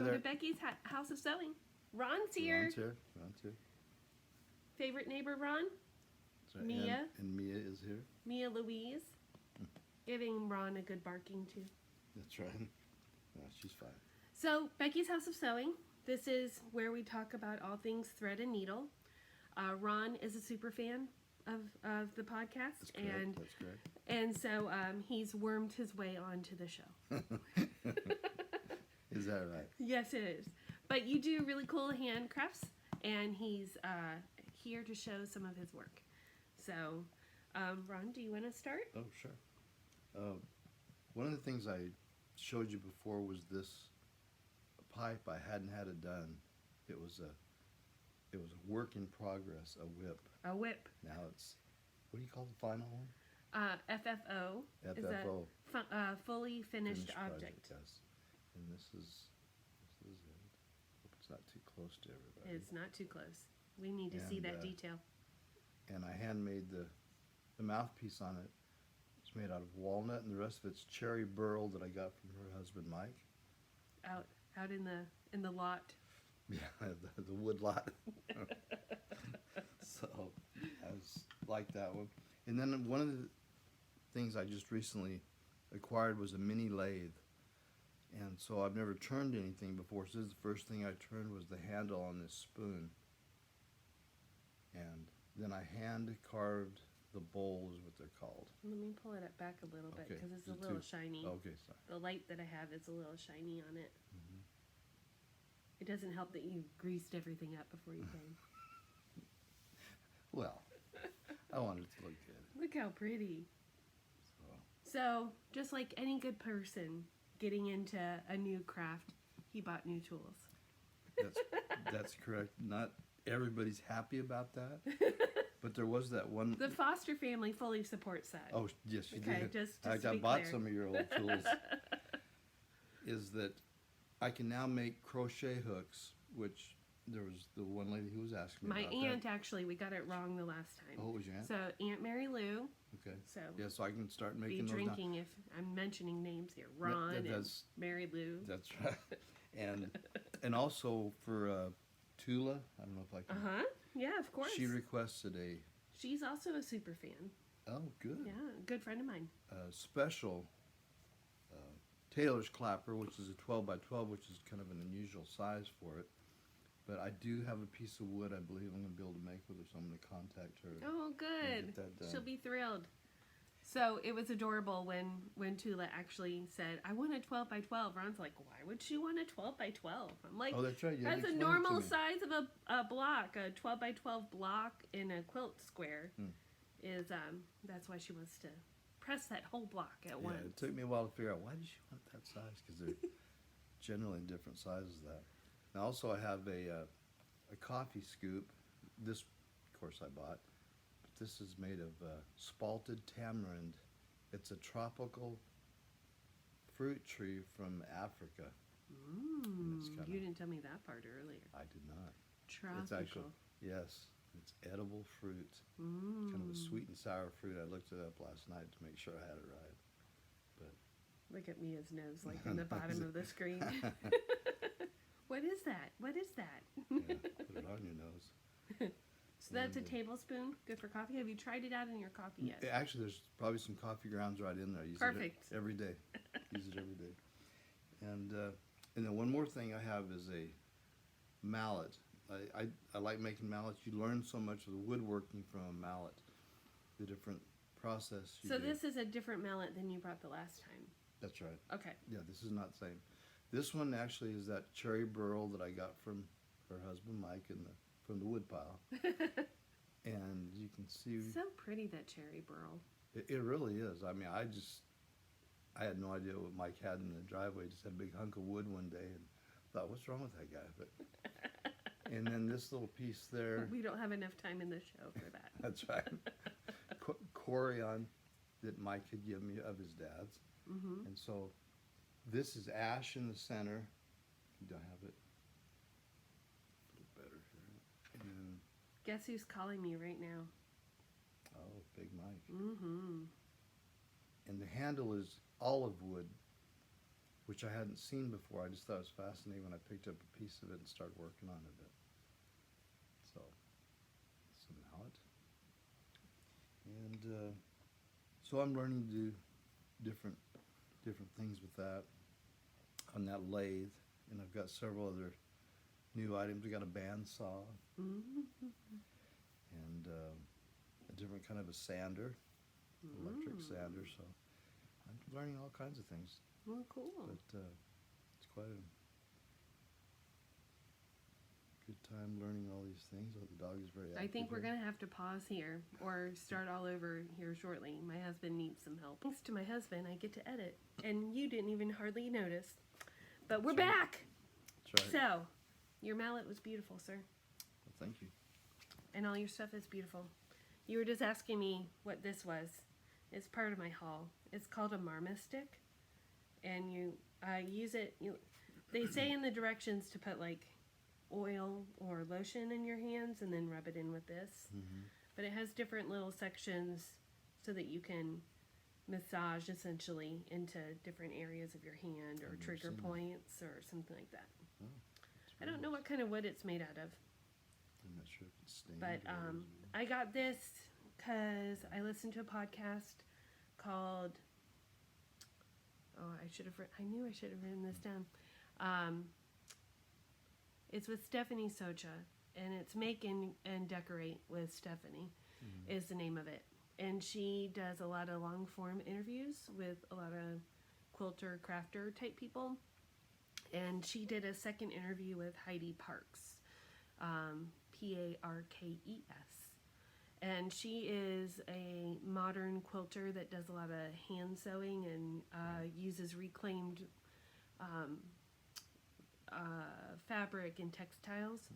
Welcome there. to Becky's House of Sewing. Ron's here. Ron's here. Ron's here. Favorite neighbor, Ron? Right. Mia. And Mia is here. Mia Louise. Giving Ron a good barking, too. That's right. No, she's fine. So, Becky's House of Sewing. This is where we talk about all things thread and needle. Ron is a super fan of the podcast. That's correct. That's correct. And so he's wormed his way onto the show. Is that right? Yes, it is. But you do really cool handcrafts, and he's here to show some of his work. So, Ron, do you want to start? Oh, sure. One of the things I showed you before was this pipe. I hadn't had it done. It was a work in progress, a whip. A whip. Now it's, what do you call the final one? FFO. FFO. Is a fully finished object. Yes. And this is it. Hope it's not too close to everybody. It's not too close. We need to see that detail. And I handmade the mouthpiece on it. It's made out of walnut, and the rest of it's cherry burl that I got from her husband Mike. Out in the lot. Yeah, the wood lot. So I was like that one. And then one of the things I just recently acquired was a mini lathe. And so I've never turned anything before. So this is the first thing I turned was the handle on this spoon. And then I hand carved the bowls, what they're called. Let me pull it back a little bit because it's a Just little shiny. Okay, sorry. The light that I have is a little shiny on it. Mm-hmm. It doesn't help that you greased everything up before you came. Well, I wanted it to look good. Look how pretty. So, just like any good person getting into a new craft, he bought new tools. That's correct. Not everybody's happy about that, but there was that one. The Foster family fully supports that. Oh, yes, you okay, did. just I bought some of your old tools. Is that I can now make crochet hooks, which there was the one lady who was asking me about My aunt, actually, we got it wrong the last time. Oh, it was your aunt? So, Aunt Mary Lou. Okay. So, yeah, so I can start making be those drinking if I'm mentioning names here. Ron and Mary Lou. That's right. And also for Tula, I don't know if I can. Yeah, of course. She requested She's also a super fan. Oh, good. Yeah, a good friend of mine. Special tailor's clapper, which is a 12 by 12, which is kind of an unusual size for it. But I do have a piece of wood I believe I'm going to be able to make with her, so I'm going to contact her. Oh, good. Get that done. She'll be thrilled. So it was adorable when Tula actually said, I want a 12 by 12. Ron's like, why would she want a 12 by 12? I'm like, oh, that's right. You that's a normal size of a block. A 12 by 12 block in a quilt square is, that's why she wants to press that whole block at once. Yeah, it took me a while to figure out why did she want that size, because they're generally in different sizes of that. And also I have a coffee scoop. This, of course, I bought. But this is made of spalted tamarind. It's a tropical fruit tree from Africa. You didn't tell me that part earlier. I did not. Tropical. It's actually, yes, it's edible fruit. It's kind of a sweet and sour fruit. I looked it up last night to make sure I had it right. But look at Mia's nose, like in the bottom of the screen. What is that? What is that? Yeah, put it on your nose. So that's a tablespoon, good for coffee. Have you tried it out in your coffee yet? Actually, there's probably some coffee grounds right in there. Use Perfect. It every day. Use it every day. And then one more thing I have is a mallet. I like making mallets. You learn so much of the woodworking from a mallet, the different process you So do. this is a different mallet than you brought the last time. That's right. Okay. Yeah, this is not the same. This one actually is that cherry burl that I got from her husband Mike from the wood pile. And you can see so pretty, that cherry burl. it really is. I mean, I had no idea what Mike had in the driveway. Just had a big hunk of wood one day and thought, what's wrong with that guy? But and then this little piece there. We don't have enough time in the show for that. That's right. Corian that Mike had given me of his dad's. And so this is ash in the center. Do I have it? A little better here. And, Guess who's calling me right now? oh, Big Mike. And the handle is olive wood, which I hadn't seen before. I just thought it was fascinating when I picked up a piece of it and started working on it a bit. So, some mallet. And so I'm learning to do different things with that on that lathe. And I've got several other new items. We got a bandsaw and a different kind of a sander, electric sander. So I'm learning all kinds of things. Well, cool. But it's quite a good time learning all these things. The dog is very active. I think we're here. going to have to pause here or start all over here shortly. My husband needs some help. Thanks to my husband, I get to edit. And you didn't even hardly notice. But we're That's right. back! That's right. So, your mallet was beautiful, sir. Well, thank you. And all your stuff is beautiful. You were just asking me what this was. It's part of my haul. It's called a marma stick. And you use it, they say in the directions to put like oil or lotion in your hands and then rub it in with this. But it has different little sections so that you can massage essentially into different areas of your hand or trigger points or something like that. Oh, I don't know what kind of wood it's made out of. I'm not sure if it's stained. But or what it is. I got this because I listened to a podcast called, I knew I should have written this down. It's with Stephanie Socha, and it's Make and Decorate with Stephanie is the name of it. And she does a lot of long form interviews with a lot of quilter, crafter type people. And she did a second interview with Heidi Parks, Parkes. And she is a modern quilter that does a lot of hand sewing and uses reclaimed fabric and textiles,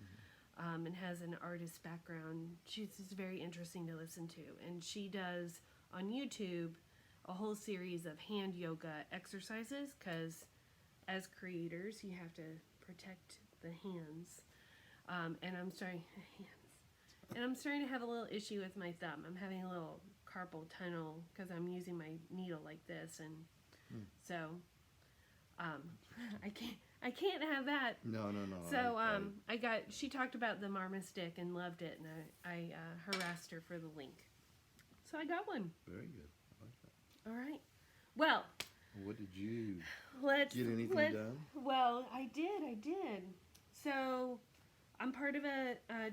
and has an artist background. She's just very interesting to listen to. And she does on YouTube a whole series of hand yoga exercises because as creators you have to protect the hands. And I'm starting to have a little issue with my thumb. I'm having a little carpal tunnel because I'm using my needle like this, and so I can't have that. No. So she talked about the marma stick and loved it, and I harassed her for the link. So I got one. Very good. I like that. All right. Well, What did you get anything done? Well, I did. So I'm part of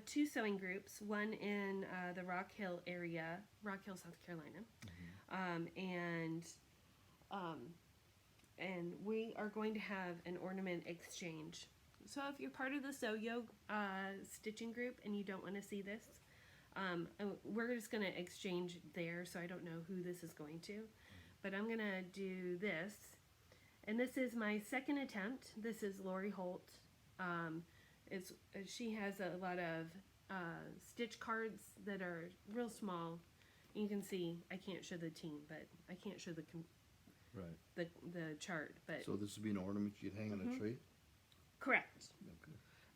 two sewing groups, one in the Rock Hill area, Rock Hill, South Carolina, and we are going to have an ornament exchange. So if you're part of the Sew Yo stitching group and you don't want to see this, we're just going to exchange there, so I don't know who this is going to. But I'm going to do this. And this is my second attempt. This is Lori Holt. She has a lot of stitch cards that are real small. You can see, I can't show the team, but I can't show the chart. But So this would be an ornament you'd hang on a tree? correct.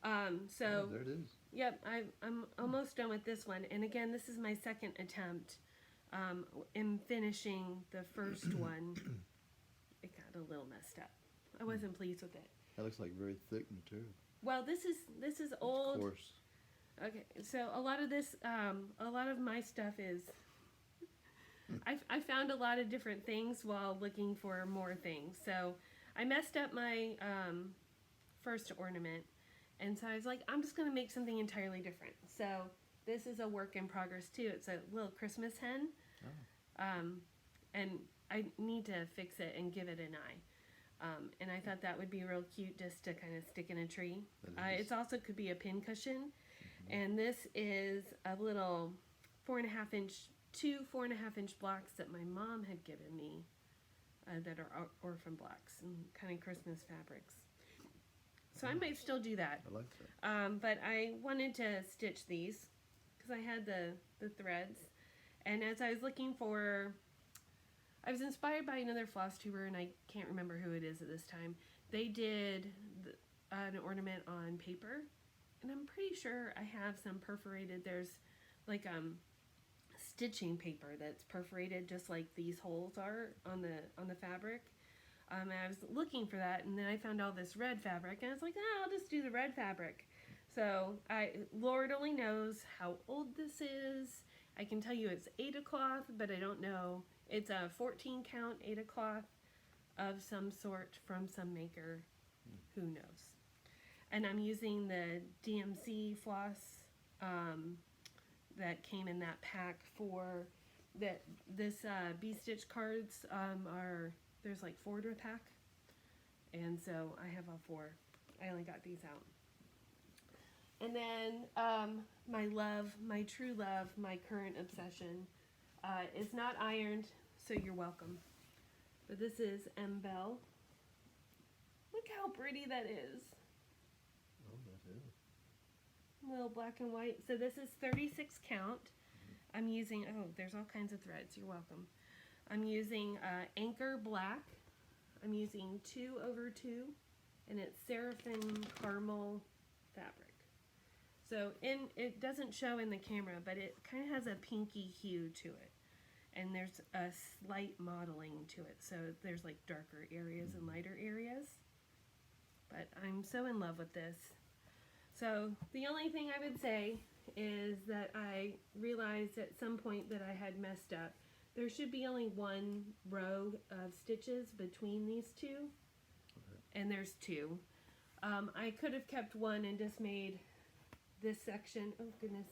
Okay. So there it is. yep, I'm almost done with this one. And again, this is my second attempt. In finishing the first one, it got a little messed up. I wasn't pleased with it. That looks like very thick material. Well, this is old. Of course. Okay, so a lot of this, a lot of my stuff is. I found a lot of different things while looking for more things. So I messed up my first ornament, and so I was like, I'm just gonna make something entirely different. So this is a work in progress too. It's a little Christmas hen. And I need to fix it and give it an eye. And I thought that would be real cute just to kind of stick in a tree. It's also could be a pin cushion. And this is a little 2 4.5-inch blocks that my mom had given me that are orphan blocks and kind of Christmas fabrics. So I might still do that. I like that. But I wanted to stitch these because I had the threads. And as I was looking for, I was inspired by another Flosstuber, and I can't remember who it is at this time. They did an ornament on paper, and I'm pretty sure I have some perforated. There's like stitching paper that's perforated just like these holes are on the fabric. And I was looking for that, and then I found all this red fabric, and I was like, I'll just do the red fabric. So Lord only knows how old this is. I can tell you it's Aida cloth, but I don't know. It's a 14 count Aida cloth of some sort from some maker. Who knows? And I'm using the DMC floss that came in that pack for that. This B-stitch cards there's like 4 to a pack, and so I have all 4. I only got these out. And then my true love, my current obsession, is not ironed, so you're welcome. But this is Belle. Look how pretty that is. Oh, that is. Little black and white. So this is 36 count. I'm using, there's all kinds of threads. You're welcome. I'm using Anchor Black. I'm using 2/2, and it's Seraphim Caramel fabric. So it doesn't show in the camera, but it kind of has a pinky hue to it. And there's a slight modeling to it. So there's like darker areas and lighter areas. But I'm so in love with this. So the only thing I would say is that I realized at some point that I had messed up. There should be only 1 row of stitches between these two. Okay. And there's 2. I could have kept 1 and just made this section. Oh goodness.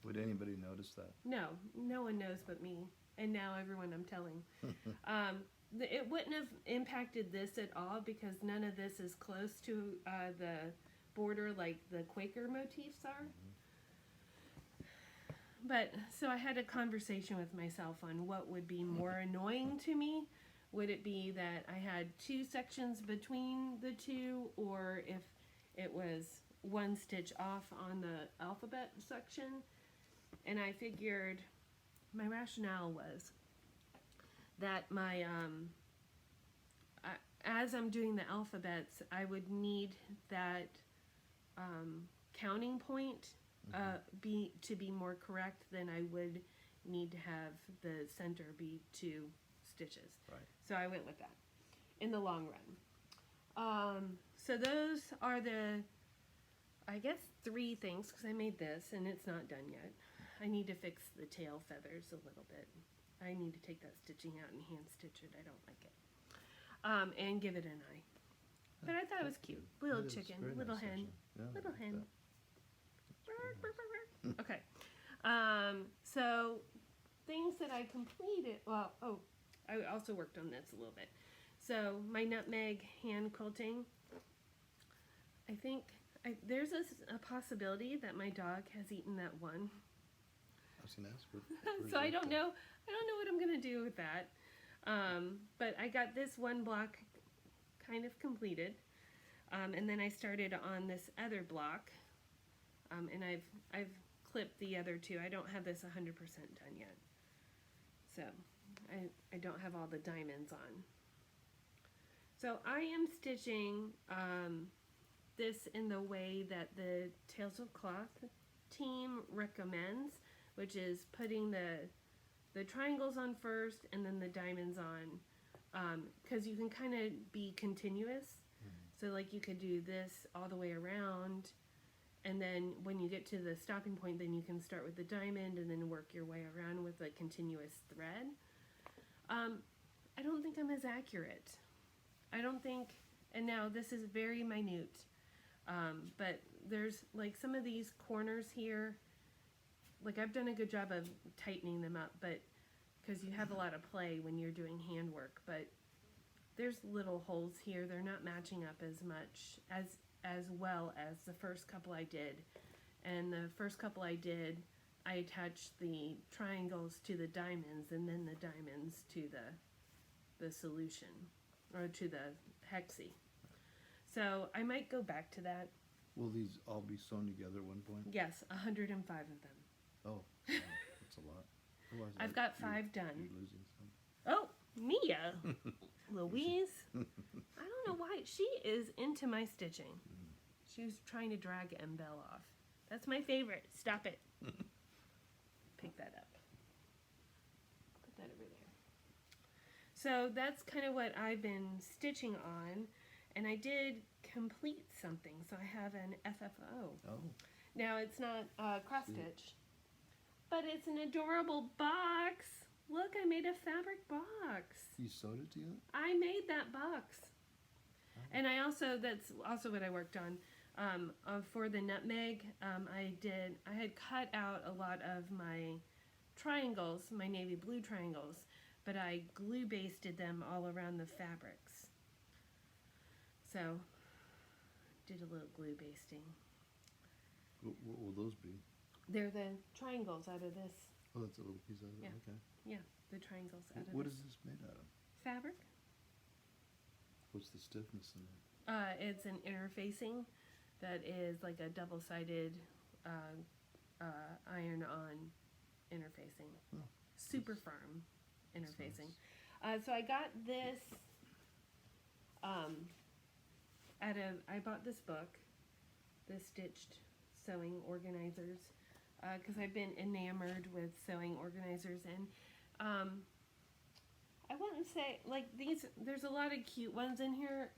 Would anybody notice that? No, no one knows but me. And now everyone I'm telling. It wouldn't have impacted this at all because none of this is close to the border like the Quaker motifs are. But so I had a conversation with myself on what would be more annoying to me. Would it be that I had 2 sections between the 2, or if it was 1 stitch off on the alphabet section? And I figured my rationale was that as I'm doing the alphabets, I would need that counting point to be more correct than I would need to have the center be 2 stitches. Right. So I went with that in the long run. So those are the, I guess, 3 things, because I made this and it's not done yet. I need to fix the tail feathers a little bit. I need to take that stitching out and hand stitch it. I don't like it. And give it an eye. But I thought it was cute. Little chicken, little hen, little hen. Okay. So things that I completed. Well, I also worked on this a little bit. So my nutmeg hand quilting. I think there's a possibility that my dog has eaten that one. I was gonna ask her. So I don't know. I don't know what I'm gonna do with that. But I got this one block kind of completed, and then I started on this other block, and I've clipped the other 2. I don't have this 100% done yet, so I don't have all the diamonds on. So I am stitching this in the way that the Tales of Cloth team recommends, which is putting the triangles on first and then the diamonds on, because you can kind of be continuous. So like you could do this all the way around, and then when you get to the stopping point, then you can start with the diamond and then work your way around with a continuous thread. I don't think I'm as accurate. I don't think, and now this is very minute, but there's like some of these corners here, like I've done a good job of tightening them up, but because you have a lot of play when you're doing handwork, but there's little holes here. They're not matching up as much as well as the first couple I did. And the first couple I did, I attached the triangles to the diamonds and then the diamonds to the solution, or to the hexie. So I might go back to that. Will these all be sewn together at one point? Yes, 105 of them. Oh, that's a lot. Otherwise, I've got 5 done. You're losing some. Oh, Mia, Louise. I don't know why she is into my stitching. She was trying to drag Belle off. That's my favorite. Stop it. Pick that up. Put that over there. So that's kind of what I've been stitching on, and I did complete something. So I have an FFO. Oh, Now it's not cross stitch, but it's an adorable box. Look, I made a fabric box. you sewed it together? I made that box. And that's also what I worked on. For the nutmeg, I had cut out a lot of my triangles, my navy blue triangles, but I glue basted them all around the fabrics. So, did a little glue basting. What will those be? They're the triangles out of this. Oh, that's a little piece of it? Yeah. Okay. Yeah, the triangles out of What this. is this made out of? Fabric. What's the stiffness in it? It's an interfacing that is like a double-sided iron-on interfacing. Oh, Super firm interfacing. nice. So I got this I bought this book, the Stitched Sewing Organizers, because I've been enamored with sewing organizers, and I wouldn't say, like, there's a lot of cute ones in here,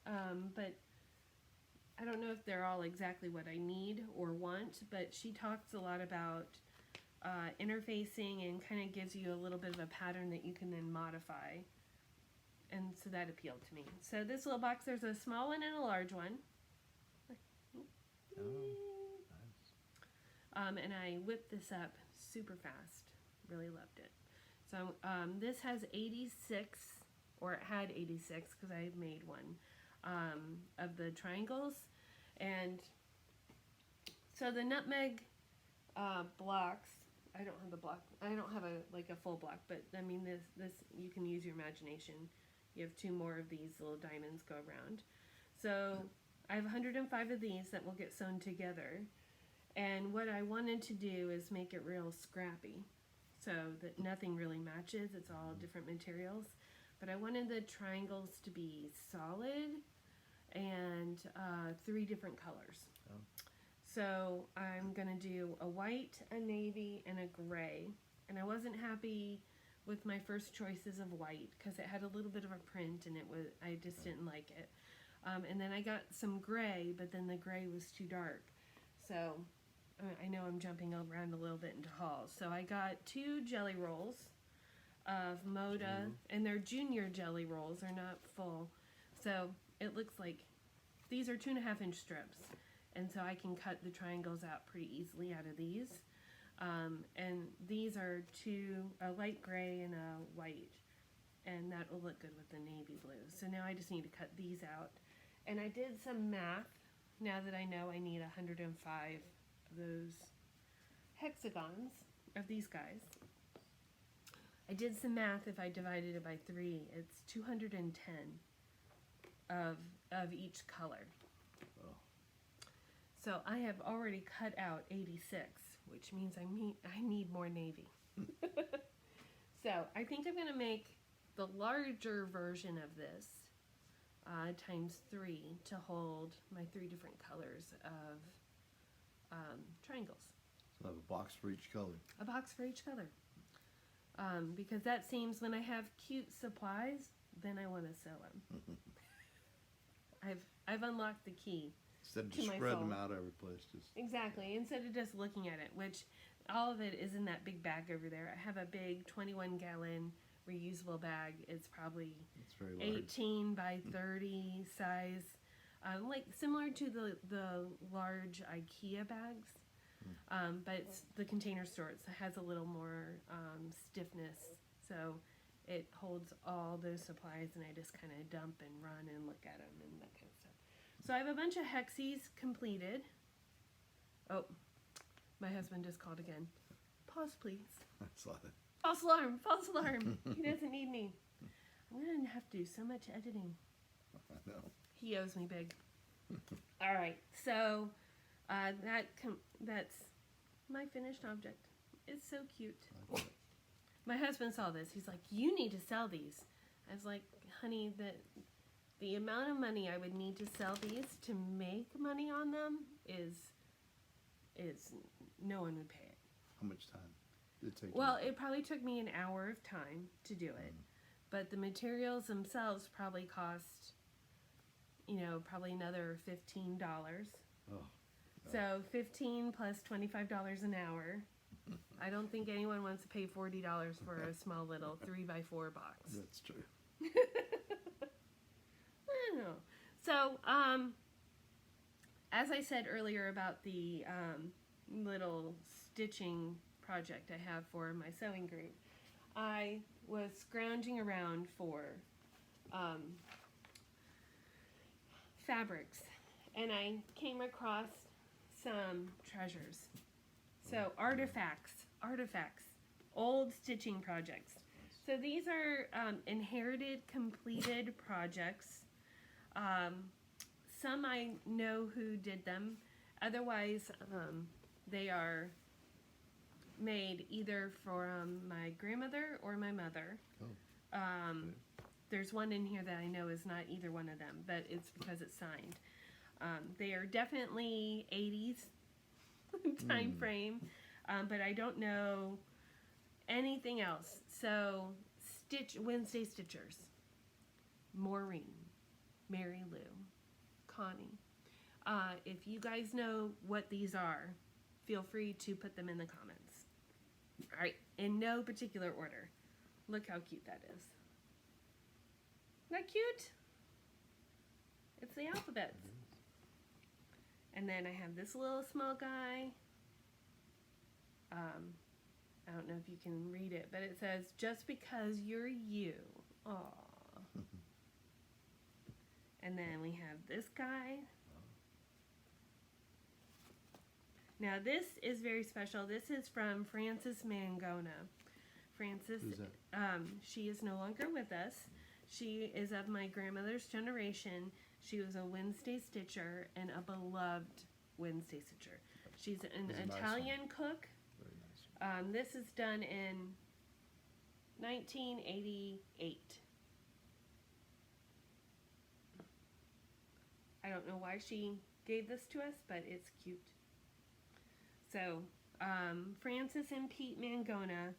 but I don't know if they're all exactly what I need or want, but she talks a lot about interfacing and kind of gives you a little bit of a pattern that you can then modify. And so that appealed to me. So this little box, there's a small one and a large one. Oh, nice. And I whipped this up super fast. Really loved it. So this has 86, or it had 86 because I made one, of the triangles. And so the nutmeg blocks, I don't have the block, I don't have a full block, but I mean this you can use your imagination. You have 2 more of these little diamonds go around. So I have 105 of these that will get sewn together. And what I wanted to do is make it real scrappy, so that nothing really matches. It's all different materials. But I wanted the triangles to be solid and 3 different colors. Oh. So I'm going to do a white, a navy, and a gray. And I wasn't happy with my first choices of white because it had a little bit of a print and I just didn't like it. And then I got some gray, but then the gray was too dark. So I know I'm jumping around a little bit into hauls. So I got 2 jelly rolls of Moda, and they're junior jelly rolls. They're not full. So it looks like these are 2.5-inch strips. And so I can cut the triangles out pretty easily out of these. And these are 2, a light gray and a white. And that will look good with the navy blue. So now I just need to cut these out. And I did some math now that I know I need 105 of those hexagons of these guys. I did some math. If I divided it by 3, it's 210 of each color. Oh. So I have already cut out 86, which means I need more navy. So I think I'm going to make the larger version of this times 3 to hold my 3 different colors of triangles. So I have a box for each color. A box for each color. Because that seems, when I have cute supplies, then I want to sew them. I've unlocked the key. Instead of To just my spreading soul. them out every place, just Exactly. Instead of just looking at it, which all of it is in that big bag over there. I have a big 21-gallon reusable bag. It's probably it's very large. 18 by 30 size, like similar to the large IKEA bags. But it's the Container Store. It has a little more stiffness, so it holds all those supplies, and I just kind of dump and run and look at them and that kind of stuff. So I have a bunch of hexies completed. Oh, my husband just called again. Pause, please. I saw that. False alarm! False alarm! He doesn't need me. I'm gonna have to do so much editing. I know. He owes me big. All right, so that's my finished object. It's so cute. My husband saw this. He's like, "You need to sell these." I was like, "Honey, the amount of money I would need to sell these to make money on them is no one would pay it." How much time did it take? Well, it probably took me an hour of time to do it. but the materials themselves probably cost, probably another $15. Oh, So 15 plus $25 an hour. I don't think anyone wants to pay $40 for a small little 3x4 box. that's true. I don't know. So, as I said earlier about the little stitching project I have for my sewing group, I was scrounging around for fabrics, and I came across some treasures. So artifacts, old stitching projects. So these are inherited, completed projects. Some I know who did them. Otherwise, they are made either from my grandmother or my mother. Oh, There's one in here that I know is not either one of them, but it's because it's signed. They are definitely 80s time frame, but I don't know anything else. So, Wednesday Stitchers, Maureen, Mary Lou, Connie. If you guys know what these are, feel free to put them in the comments. All right, in no particular order. Look how cute that is. Isn't that cute? It's the alphabets. And then I have this little small guy. I don't know if you can read it, but it says, "Just because you're you." Aww. And then we have this guy. Now this is very special. This is from Frances Mangona. Frances, who's that? She is no longer with us. She is of my grandmother's generation. She was a Wednesday stitcher and a beloved Wednesday stitcher. She's an It's a nice Italian cook. Very nice. This is done in 1988. I don't know why she gave this to us, but it's cute. So, Frances and Pete Mangona.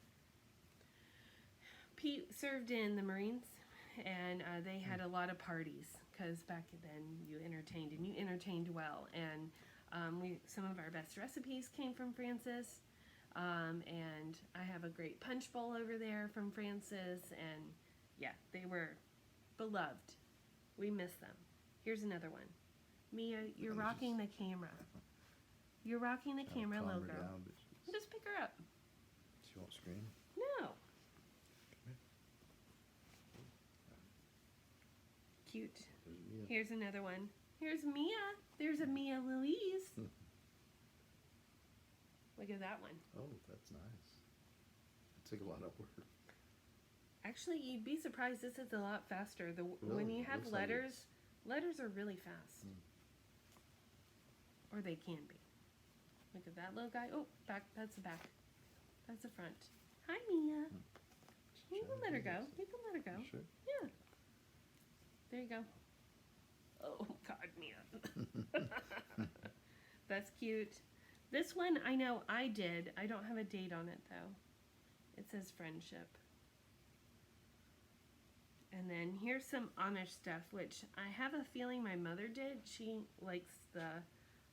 Pete served in the Marines, and they had a lot of parties, because back then you entertained, and you entertained well. And some of our best recipes came from Frances. And I have a great punch bowl over there from Frances, and yeah, they were beloved. We miss them. Here's another one. Mia, you're rocking the camera. You're rocking the camera, Calm little her girl. down, but Just pick her up. she won't scream. No. Come Cute. There's Mia. Here's another one. Here's Mia. There's a Mia Louise. Look at that one. Oh, that's nice. It took a lot of work. Actually, you'd be surprised. This is a lot faster. When Really? you have Looks like letters, letters are really fast. Or they can be. Look at that little guy. Oh, back. That's the back. That's the front. Hi, Mia. You can let her go. You can let her go. Sure. Yeah. There you go. Oh, God, Mia. That's cute. This one I know I did. I don't have a date on it, though. It says friendship. And then here's some Amish stuff, which I have a feeling my mother did. She likes the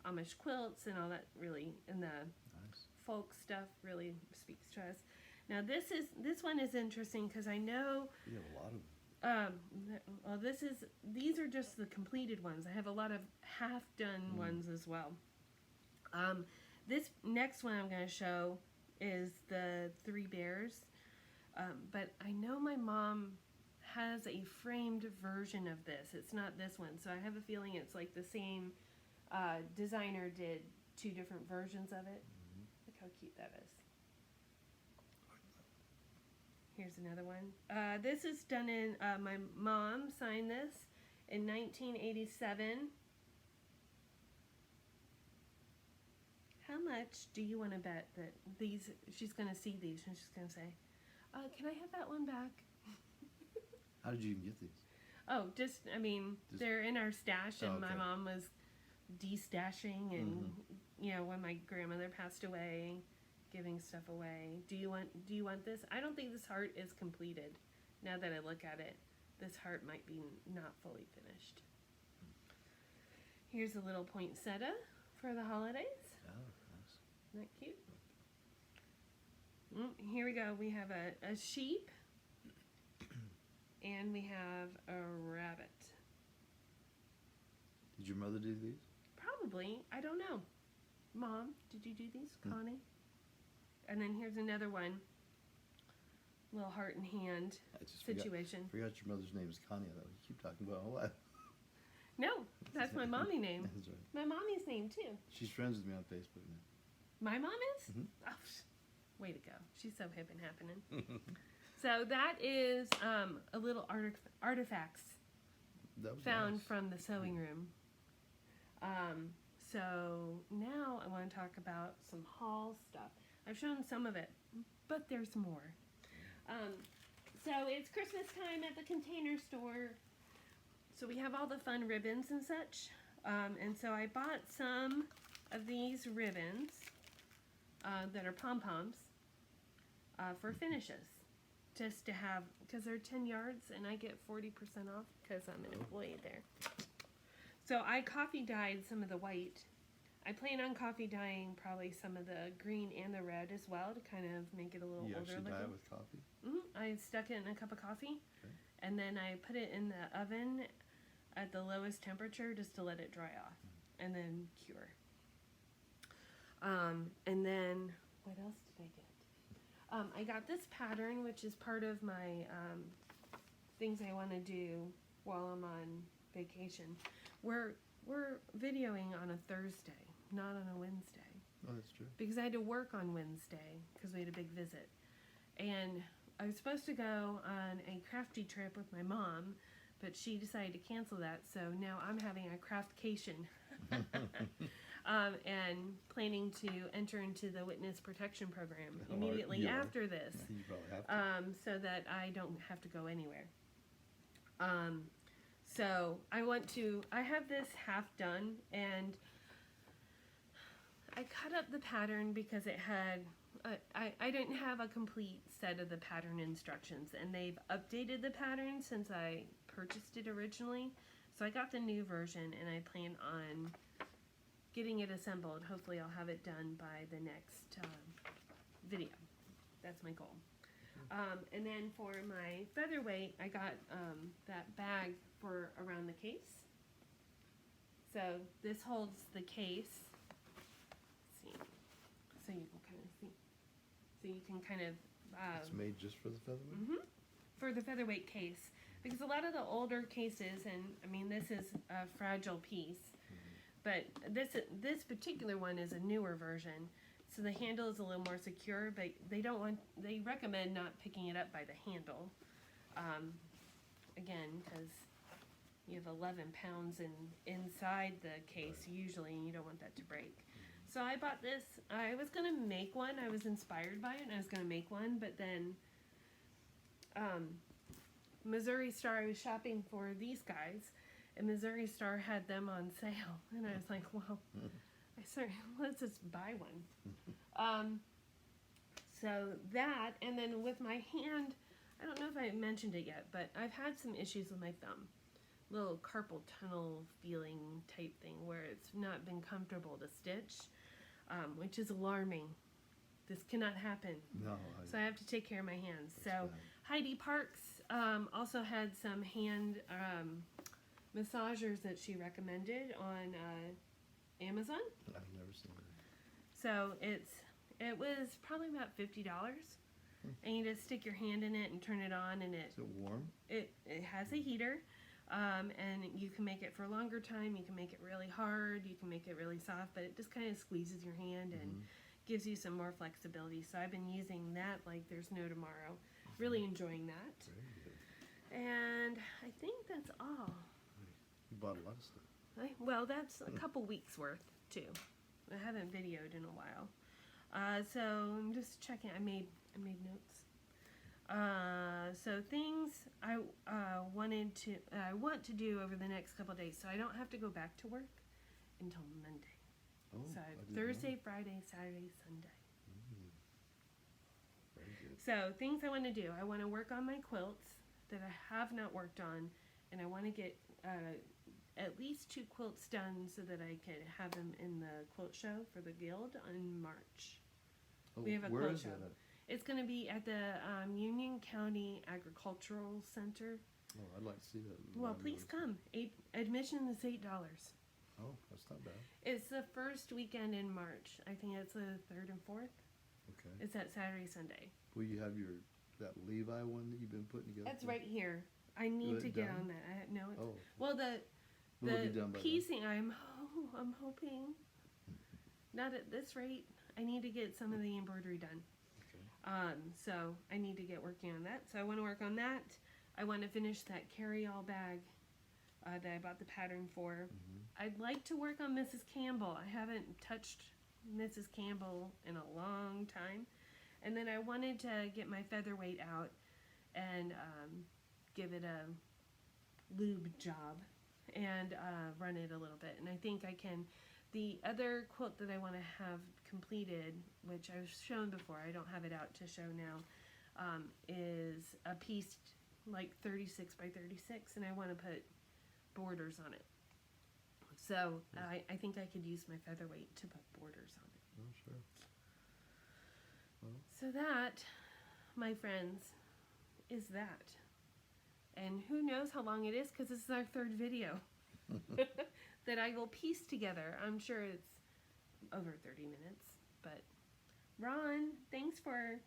Amish quilts and all that, really, and the Nice. folk stuff really speaks to us. Now this one is interesting because I know You have a lot of these are just the completed ones. I have a lot of half done ones as well. This next one I'm going to show is the Three Bears, but I know my mom has a framed version of this. It's not this one, so I have a feeling it's like the same designer did two different versions of it. Look how cute that is. Here's another one. This is done in, my mom signed this in 1987. How much do you want to bet that these, she's going to see these and she's going to say, can I have that one back? How did you even get these? Oh, they're in our stash, and Oh, my okay. mom was de-stashing, and when my grandmother passed away, giving stuff away. Do you want this? I don't think this heart is completed. now that I look at it, this heart might be not fully finished. Here's a little poinsettia for the holidays. Oh, nice. Isn't that cute? Here we go. We have a sheep and we have a rabbit. Did your mother do these? Probably. I don't know. Mom, did you do these? Connie? And then here's another one. Little heart and hand I just situation. Forgot your mother's name is Connie. Though you keep talking about what? No, that's my mommy name. That's right. My mommy's name too. She's friends with me on Facebook now. My mom is? Mhm. Oh, way to go. She's so hip and happening. So that is a little artifacts That was found nice. from the sewing room. So now I want to talk about some haul stuff. I've shown some of it, but there's more. So it's Christmas time at the Container Store. So we have all the fun ribbons and such. And so I bought some of these ribbons that are pom-poms for finishes. Just to have, because they're 10 yards and I get 40% off because I'm an employee there. So I coffee dyed some of the white. I plan on coffee dyeing probably some of the green and the red as well to kind of make it a little You older actually dye it looking. with coffee? I stuck it in a cup of coffee, Okay. and then I put it in the oven at the lowest temperature just to let it dry off, and then cure. And then, what else did I get? I got this pattern, which is part of my things I want to do while I'm on vacation. We're videoing on a Thursday, not on a Wednesday. Oh, that's true. Because I had to work on Wednesday because we had a big visit. And I was supposed to go on a crafty trip with my mom, but she decided to cancel that. So now I'm having a craftcation and planning to enter into the witness protection program Oh, immediately you are. after this, You probably have to. so that I don't have to go anywhere. So I have this half done, and I cut up the pattern because it had, I didn't have a complete set of the pattern instructions, and they've updated the pattern since I purchased it originally. So I got the new version, and I plan on getting it assembled. Hopefully I'll have it done by the next video. That's my goal. And then for my featherweight, I got that bag for around the case. So this holds the case. Let's see, so you can kind of see. So you can kind of It's made just for the featherweight? for the featherweight case, because a lot of the older cases, and I mean this is a fragile piece, but this particular one is a newer version. So the handle is a little more secure, but they recommend not picking it up by the handle. Again, because you have 11 pounds inside the case usually, and you don't want that to break. So I bought this. I was going to make one. I was inspired by it, and I was going to make one, but then Missouri Star, I was shopping for these guys, and Missouri Star had them on sale, and I was like, well, let's just buy one. So that, and then with my hand, I don't know if I mentioned it yet, but I've had some issues with my thumb. Little carpal tunnel feeling type thing where it's not been comfortable to stitch, which is alarming. This cannot happen. No. So I have to take care of my hands. So bad. Heidi Parks also had some hand massagers that she recommended on Amazon. I've never seen it. So it was probably about $50, and you just stick your hand in it and turn it on, and Is it warm? it has a heater, and you can make it for a longer time. You can make it really hard. You can make it really soft, but it just kind of squeezes your hand and gives you some more flexibility. So I've been using that like there's no tomorrow. Really enjoying that. Very good. And I think that's all. You bought a lot of stuff. Well, that's a couple weeks worth too. I haven't videoed in a while, so I'm just checking. I made notes. So things I want to do over the next couple days, so I don't have to go back to work until Monday. Oh, So I didn't Thursday, know. Friday, Saturday, Sunday. Very good. So things I want to do. I want to work on my quilts. that I have not worked on, and I want to get at least 2 quilts done so that I could have them in the quilt show for the guild in March. Oh, We have a where quilt is show. that at? It's going to be at the Union County Agricultural Center. Oh, I'd like to see that. Well, please come. Admission is $8. Oh, that's not bad. It's the first weekend in March. I think it's the 3rd and 4th. Okay. It's that Saturday, Sunday. Will you have that Levi one that you've been putting together? That's right here. I need it to get done? on that. No, it's, Oh, well, will it be done by then? piecing. I'm hoping. Not at this rate. I need to get some of the embroidery done. Okay. So I need to get working on that. So I want to work on that. I want to finish that carry-all bag that I bought the pattern for. Mm-hmm. I'd like to work on Mrs. Campbell. I haven't touched Mrs. Campbell in a long time. And then I wanted to get my featherweight out and give it a lube job and run it a little bit. And I think I can. The other quilt that I want to have completed, which I've shown before, I don't have it out to show now, is a piece like 36 by 36, and I want to put borders on it. So I think I could use my featherweight to put borders on it. Oh, sure. Well, So that, my friends, is that. And who knows how long it is, because this is our 3rd video that I will piece together. I'm sure it's over 30 minutes. But Ron, thanks for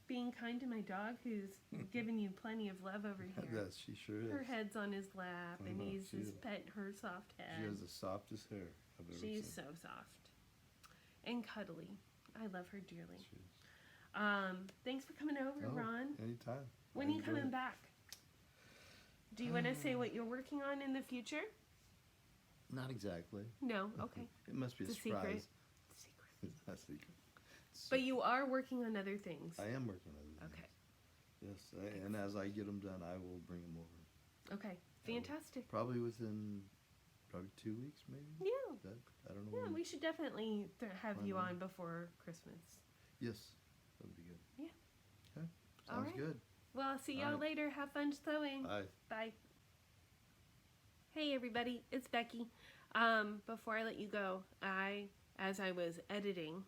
being kind to my dog, who's giving you plenty of love over here. yes, she sure is. Her head's on his lap, and I know, he's she just is. petting her soft head. She has the softest hair I've ever She's seen. so soft and cuddly. I love her dearly. She is. Thanks for coming over, Oh, Ron. anytime. When I are you enjoy coming it. back? Do you want to say what you're working on in the future? Not exactly. No? Okay. It must be It's a a secret. surprise. Secret. It's not a secret. But you are working on other things. I am working on it. Okay. Yes, and as I get them done, I will bring them over. Okay. Fantastic. Probably within 2 weeks, maybe. Yeah. That, I don't know. Yeah, when- we should definitely have you Why not? on before Christmas. Yes, that would be good. Yeah. Okay. All Sounds right. good. Well, I'll see y'all All right. later. Have fun sewing. Bye. Bye. Hey everybody, it's Becky. Before I let you go, as I was editing,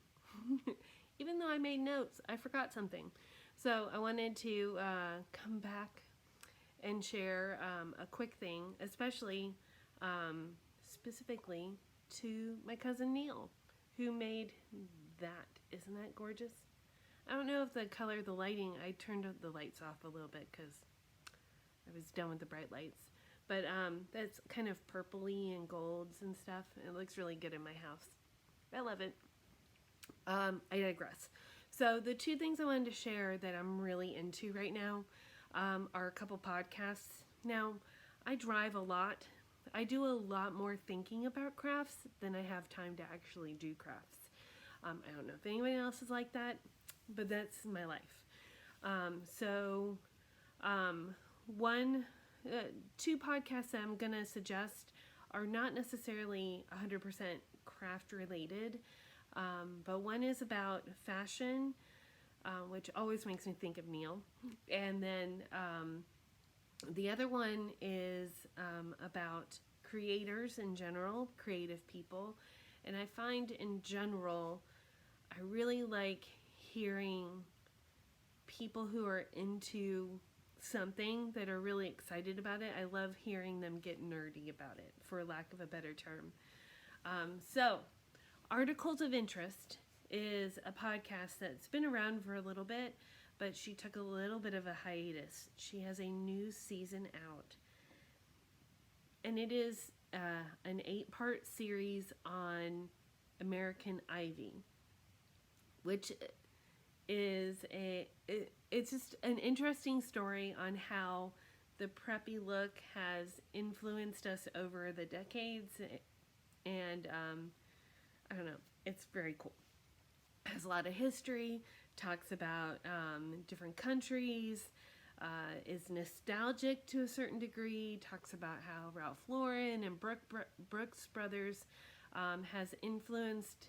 even though I made notes, I forgot something. So I wanted to come back and share a quick thing, especially specifically to my cousin Neil, who made that. Isn't that gorgeous? I don't know if the color, the lighting, I turned the lights off a little bit because I was done with the bright lights. But that's kind of purpley and golds and stuff. It looks really good in my house. I love it. I digress. So the 2 things I wanted to share that I'm really into right now are a couple podcasts. Now, I drive a lot. I do a lot more thinking about crafts than I have time to actually do crafts. I don't know if anyone else is like that, but that's my life. Two podcasts that I'm going to suggest are not necessarily 100% craft related, but one is about fashion, which always makes me think of Neil. And then the other one is about creators in general, creative people. And I find in general, I really like hearing people who are into something that are really excited about it. I love hearing them get nerdy about it, for lack of a better term. So, Articles of Interest is a podcast that's been around for a little bit, but she took a little bit of a hiatus. She has a new season out, and it is an 8-part series on American Ivy, which is it's just an interesting story on how the preppy look has influenced us over the decades, and I don't know, it's very cool. It has a lot of history, talks about different countries, is nostalgic to a certain degree, talks about how Ralph Lauren and Brooks Brothers has influenced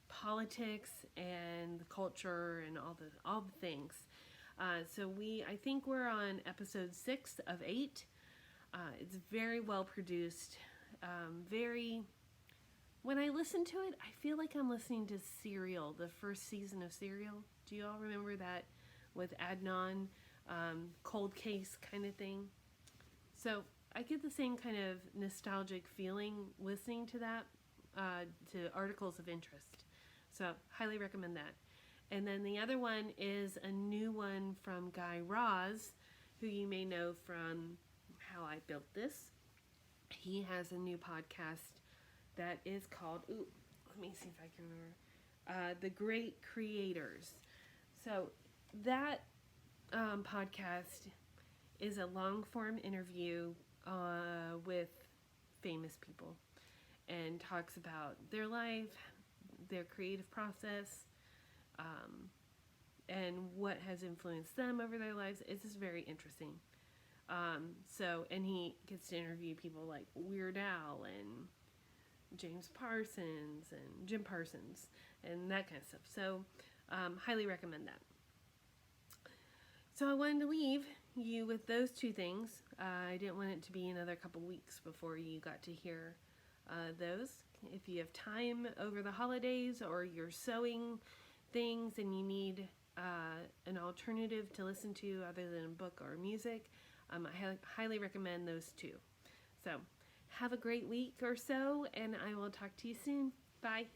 politics and the culture and all the things. So I think we're on episode 6 of 8. It's very well produced. When I listen to it, I feel like I'm listening to Serial, the first season of Serial. Do you all remember that with Adnan, cold case kind of thing? So I get the same kind of nostalgic feeling listening to that, to Articles of Interest. So highly recommend that. And then the other one is a new one from Guy Raz, who you may know from How I Built This. He has a new podcast that is called, let me see if I can remember, The Great Creators. So that podcast is a long-form interview with famous people and talks about their life, their creative process, and what has influenced them over their lives. It's just very interesting. And he gets to interview people like Weird Al and James Parsons and Jim Parsons and that kind of stuff. So, highly recommend that. So I wanted to leave you with those two things. I didn't want it to be another couple weeks before you got to hear those. If you have time over the holidays or you're sewing things and you need an alternative to listen to other than a book or music, I highly recommend those two. So have a great week or so, and I will talk to you soon. Bye.